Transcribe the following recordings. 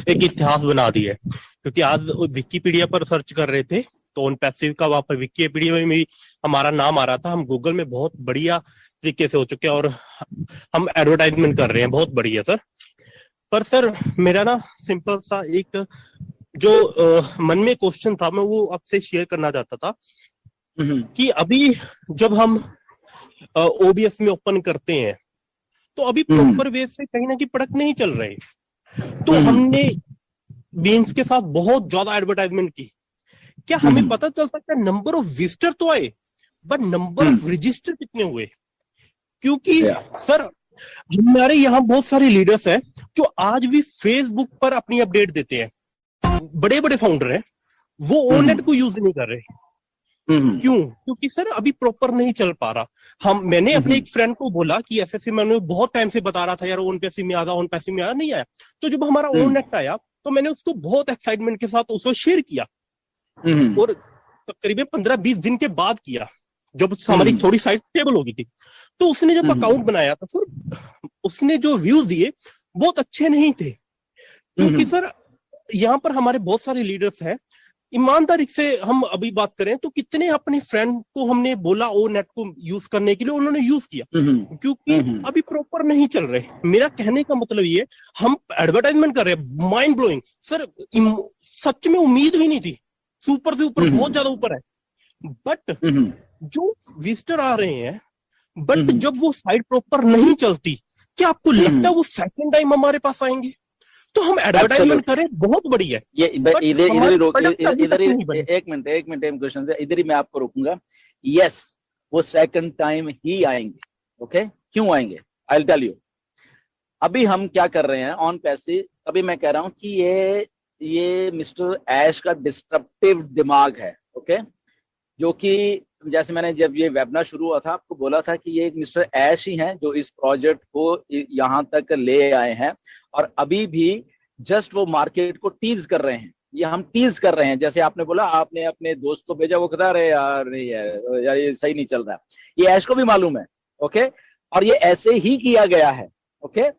एक इतिहास बना दिया है। क्योंकि आज विकिपीडिया पर सर्च कर रहे थे तो उन पैसिव का वहां पर विकिपीडिया में भी हमारा नाम आ रहा था। हम गूगल में बहुत बढ़िया तरीके से हो चुके हैं और हम एडवर्टाइजमेंट कर रहे हैं, बहुत बढ़िया सर। पर सर मेरा ना सिंपल सा एक जो मन में क्वेश्चन था, मैं वो आपसे शेयर करना चाहता था कि अभी जब हम ओबीएस में ओपन करते हैं तो अभी प्रॉपर वे से कहीं ना कहीं प्रोडक्ट नहीं चल रहे। तो हमने बीन्स के साथ बहुत ज्यादा एडवर्टाइजमेंट की, क्या हमें पता चल सकता है नंबर ऑफ विजिटर तो आए बट नंबर ऑफ रजिस्टर कितने हुए? क्योंकि सर हमारे यहाँ बहुत सारे लीडर्स हैं जो आज भी फेसबुक पर अपनी अपडेट देते हैं, बड़े बड़े फाउंडर हैं, वो ओनेट को यूज नहीं कर रहे। क्यों? क्योंकि सर अभी प्रॉपर नहीं चल पा रहा। मैंने अपने एक फ्रेंड को बोला कि ऐसे मैंने बहुत टाइम से बता रहा था यार ओन पैसे में आया, ओन पैसे में आया, नहीं आया। तो जब हमारा ओनेट आया तो मैंने उसको बहुत एक्साइटमेंट के साथ उसको शेयर किया और करीबन 15-20 दिन के बाद किया, जब हमारी थोड़ी साइट स्टेबल हो गई थी। तो उसने जब अकाउंट बनाया था सर, उसने जो व्यूज दिए बहुत अच्छे नहीं थे। क्योंकि सर यहाँ पर हमारे बहुत सारे लीडर्स हैं, ईमानदारी से हम अभी बात करें तो कितने अपने फ्रेंड को हमने बोला ओ नेट को यूज करने के लिए, उन्होंने यूज किया क्योंकि अभी प्रॉपर नहीं चल रहे। मेरा कहने का मतलब ये, हम एडवर्टाइजमेंट कर रहे हैं माइंड ब्लोइंग सर, सच में उम्मीद भी नहीं थी, सुपर से ऊपर बहुत ज्यादा ऊपर है। बट जो विजिटर आ रहे हैं, बट जब वो साइट प्रॉपर नहीं चलती, क्या आपको लगता है वो सेकंड टाइम हमारे पास आएंगे? तो हम एडवर्टाइजमेंट करें बहुत बड़ी है। ये इधर ही एक मिनट क्वेश्चन से इधर ही मैं आपको रोकूंगा। यस, वो सेकंड टाइम ही आएंगे। ओके, क्यों आएंगे? I will tell you. अभी हम क्या कर रहे हैं ऑन पैसे, अभी मैं कह रहा हूं कि ये मिस्टर ऐश का डिस्ट्रप्टिव दिमाग है। ओके, जो कि जैसे मैंने जब ये वेबिनार शुरू हुआ था आपको बोला था कि ये एक मिस्टर ऐश ही हैं जो इस प्रोजेक्ट को यहाँ तक ले आए हैं, और अभी भी जस्ट वो मार्केट को टीज कर रहे हैं। ये हम टीज कर रहे हैं, जैसे आपने बोला आपने अपने दोस्त को भेजा, वो कहता रहे यार नहीं यार ये सही नहीं चल रहा। ये ऐश को भी मालूम है। ओके, और ये ऐसे ही किया गया है। ओके,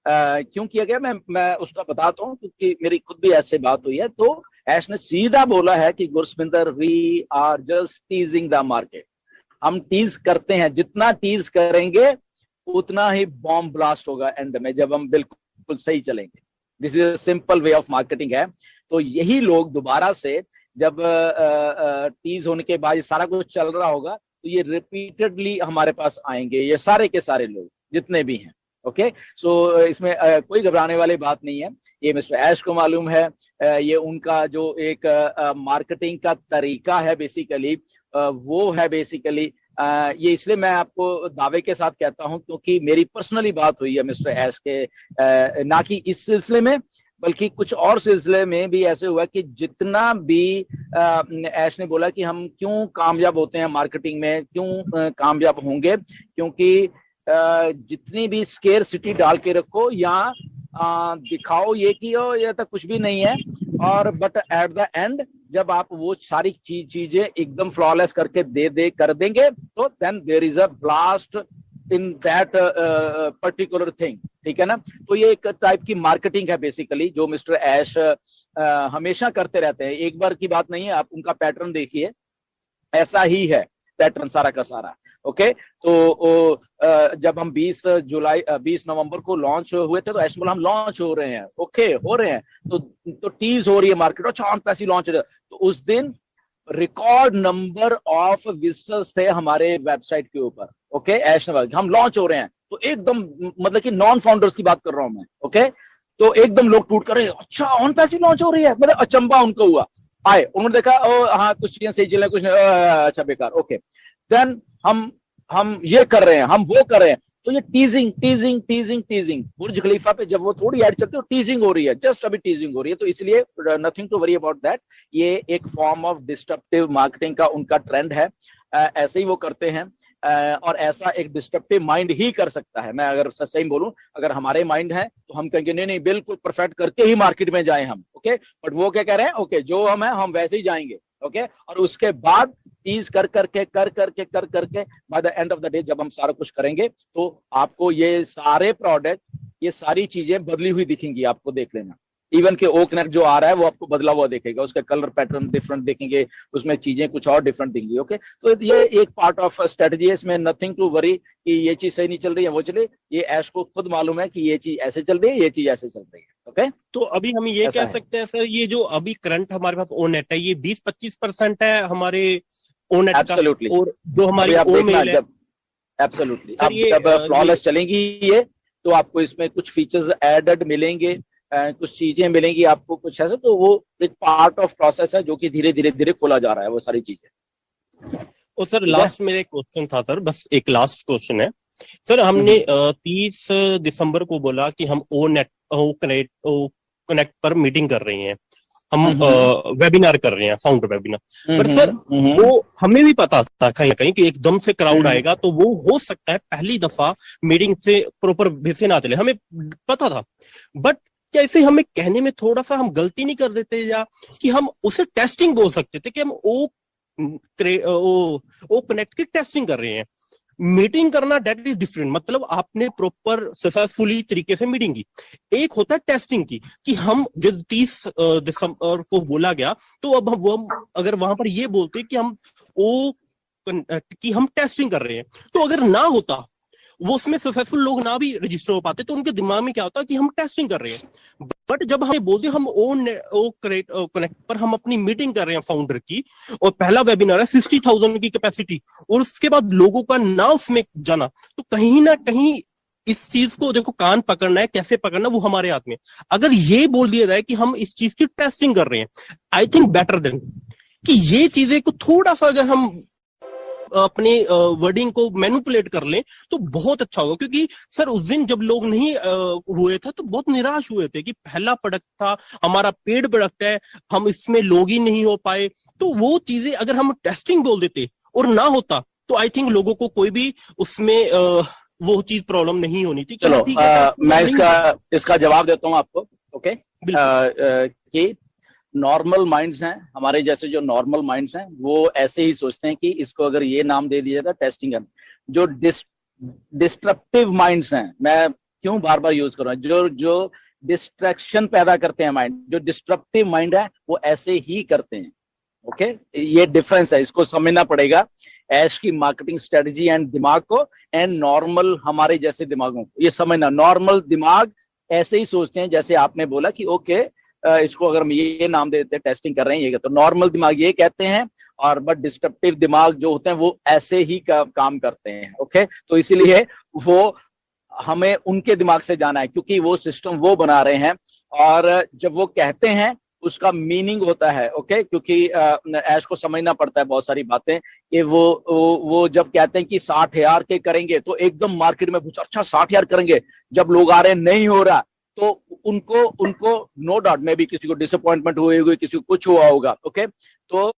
क्यों किया गया मैं उसका बताता हूँ, क्योंकि मेरी खुद भी ऐसे बात हुई है। तो ऐश ने सीधा बोला है कि Gurswinder we are just teasing the market. हम टीज करते हैं, जितना टीज करेंगे उतना ही बॉम्ब ब्लास्ट होगा एंड में, जब हम बिल्कुल सही चलेंगे। This is a simple way of marketing है। तो यही लोग दोबारा से जब टीज होने के बाद ये सारा कुछ चल रहा होगा तो ये रिपीटेडली हमारे पास आएंगे, ये सारे के सारे लोग जितने भी हैं। ओके, सो इसमें कोई घबराने वाली बात नहीं है। ये मिस्टर ऐश को मालूम है, ये उनका जो एक मार्केटिंग का तरीका है बेसिकली, वो है बेसिकली ये इसलिए मैं आपको दावे के साथ कहता हूं क्योंकि मेरी पर्सनली बात हुई है मिस्टर ऐश के, ना कि इस सिलसिले में बल्कि कुछ और सिलसिले में भी ऐसे हुआ कि जितना भी ऐश ने बोला कि हम क्यों कामयाब होते हैं मार्केटिंग में, क्यों कामयाब होंगे, क्योंकि जितनी भी स्केर सिटी डाल के रखो या दिखाओ ये कि ये तो कुछ भी नहीं है, और बट एट द एंड जब आप वो सारी चीजें एकदम फ्लॉलेस करके कर देंगे तो then there is a blast in that particular thing. ठीक है ना? तो ये एक टाइप की मार्केटिंग है बेसिकली जो मिस्टर ऐश हमेशा करते रहते हैं। एक बार की बात नहीं है, आप उनका पैटर्न देखिए, ऐसा ही है पैटर्न सारा का सारा। ओके, तो जब हम 20 नवंबर को लॉन्च हुए थे तो ऐश बोला हम लॉन्च हो रहे हैं। ओके, हो रहे हैं तो टीज हो रही है मार्केट, और चांद पैसी लॉन्च। तो उस दिन रिकॉर्ड नंबर ऑफ विजिटर्स थे हमारे वेबसाइट के ऊपर। ओके, ऐश ने हम लॉन्च हो रहे हैं तो एकदम मतलब कि नॉन फाउंडर्स की बात कर रहा हूं मैं। ओके, तो एकदम लोग टूट कर, अच्छा ऑन पैसी लॉन्च हो रही है, मतलब अचंबा उनको हुआ। आए, उन्होंने देखा हाँ कुछ चीजें सही चल रही, कुछ अच्छा बेकार। ओके, देन हम ये कर रहे हैं, हम वो कर रहे हैं। तो ये टीजिंग बुर्ज खलीफा पे जब वो थोड़ी ऐड चलती है टीजिंग हो रही है, जस्ट अभी टीजिंग हो रही है। तो इसलिए nothing to worry about that, ये एक फॉर्म ऑफ डिस्ट्रप्टिव मार्केटिंग का उनका ट्रेंड है। ऐसे ही वो करते हैं, और ऐसा एक डिस्ट्रप्टिव माइंड ही कर सकता है। मैं अगर सही बोलूं, अगर हमारे माइंड है तो हम कहेंगे नहीं बिल्कुल परफेक्ट करके ही मार्केट में जाए हम। ओके, बट वो क्या कह रहे हैं, ओके जो हम है हम वैसे ही जाएंगे। ओके, और उसके बाद टीज कर करके by the end of the day जब हम सारा कुछ करेंगे तो आपको ये सारे प्रोडक्ट, ये सारी चीजें बदली हुई दिखेंगी, आपको देख लेना। इवन के ओ कनेक्ट जो आ रहा है वो आपको बदला हुआ देखेगा, उसका कलर पैटर्न डिफरेंट देखेंगे, उसमें चीजें कुछ और डिफरेंट दिखेंगी। ओके, तो ये एक पार्ट ऑफ स्ट्रेटजी है, इसमें नथिंग टू वरी कि ये चीज सही नहीं चल रही है वो चले, ये ऐश को खुद मालूम है कि ये चीज ऐसे चल रही है, ये चीज ऐसे चल रही है। ओके, तो अभी हम ये कह सकते हैं सर, ये जो अभी करंट हमारे पास ओ नेट है ये 20-25% है हमारे ओ नेट का, और जो हमारी ओ मेल है एब्सोल्युटली अब जब फ्लॉलेस चलेंगी ये, तो आपको इसमें कुछ फीचर्स एडेड मिलेंगे, कुछ चीजें मिलेंगी आपको कुछ ऐसा, तो वो एक पार्ट ऑफ प्रोसेस है जो कि धीरे धीरे धीरे खोला जा रहा है वो सारी चीजें। और सर लास्ट मेरा एक क्वेश्चन था सर, बस एक लास्ट क्वेश्चन है सर। हमने 30 दिसंबर को बोला कि हम ओ कनेक्ट पर मीटिंग कर रहे हैं, हम वेबिनार कर रहे हैं, फाउंडर वेबिनार। पर सर वो हमें भी पता था कहीं ना कहीं कि एकदम से क्राउड आएगा, तो वो हो सकता है पहली दफा मीटिंग से प्रॉपर वे से ना चले, हमें पता था। बट क्या इसे हमें कहने में थोड़ा सा हम गलती नहीं कर देते, या कि हम उसे टेस्टिंग बोल सकते थे कि हम ओ कनेक्ट की टेस्टिंग कर रहे हैं। मीटिंग करना दैट इज डिफरेंट, मतलब आपने प्रॉपर सक्सेसफुली तरीके से मीटिंग की। एक होता है टेस्टिंग की, कि हम जो 30 दिसंबर को बोला गया, तो अब हम अगर वहां पर ये बोलते कि हम टेस्टिंग कर रहे हैं, तो अगर ना होता वो उसमें सक्सेसफुल लोग ना भी रजिस्टर हो पाते, तो उनके दिमाग में क्या होता कि हम टेस्टिंग कर रहे हैं। बट जब हमें बोलते हम ओ कनेक्ट पर हम अपनी मीटिंग कर रहे हैं फाउंडर की, और पहला वेबिनार है 60,000 की कैपेसिटी, और उसके बाद लोगों का ना उसमें जाना, तो कहीं ना कहीं इस चीज को देखो, कान पकड़ना है, कैसे पकड़ना वो हमारे हाथ में। अगर ये बोल दिया जाए कि हम इस चीज की टेस्टिंग कर रहे हैं, आई थिंक बेटर देन कि ये चीजें को थोड़ा सा अगर हम अपने वर्डिंग को मैनिपुलेट कर लें तो बहुत अच्छा होगा। क्योंकि सर उस दिन जब लोग नहीं हुए थे तो बहुत निराश हुए थे कि पहला प्रोडक्ट था, हमारा पेड प्रोडक्ट है, हम इसमें लोग ही नहीं हो पाए। तो वो चीजें अगर हम टेस्टिंग बोल देते और ना होता, तो आई थिंक लोगों को कोई भी उसमें वो चीज प्रॉब्लम नहीं होनी थी। चलो मैं इसका जवाब देता हूं आपको। ओके, कि नॉर्मल माइंड्स हैं, हमारे जैसे जो नॉर्मल माइंड्स हैं वो ऐसे ही सोचते हैं कि इसको अगर ये नाम दे दिया जाता टेस्टिंग है। जो डिस्ट्रक्टिव माइंड्स हैं, मैं क्यों बार बार यूज कर रहा हूं, जो डिस्ट्रैक्शन पैदा करते हैं माइंड, जो डिस्ट्रक्टिव माइंड है वो ऐसे ही करते हैं। ओके, ये डिफरेंस है, इसको समझना पड़ेगा, ऐश की मार्केटिंग स्ट्रेटजी एंड दिमाग को, एंड नॉर्मल हमारे जैसे दिमागों को। ये समझना, नॉर्मल दिमाग ऐसे ही सोचते हैं जैसे आपने बोला कि ओके इसको अगर हम ये नाम दे देते हैं टेस्टिंग कर रहे हैं, ये तो नॉर्मल दिमाग ये कहते हैं, और बट डिस्ट्रक्टिव दिमाग जो होते हैं वो ऐसे ही काम करते हैं। ओके, तो इसीलिए वो हमें उनके दिमाग से जाना है, क्योंकि वो सिस्टम वो बना रहे हैं, और जब वो कहते हैं उसका मीनिंग होता है। ओके, क्योंकि ऐश को समझना पड़ता है बहुत सारी बातें, कि वो जब कहते हैं कि 60,000 के करेंगे, तो एकदम मार्केट में पूछा अच्छा 60,000 करेंगे, जब लोग आ रहे हैं नहीं हो रहा, तो उनको नो डाउट में भी किसी को डिसअपॉइंटमेंट हुई होगी, किसी को कुछ हुआ होगा। ओके, तो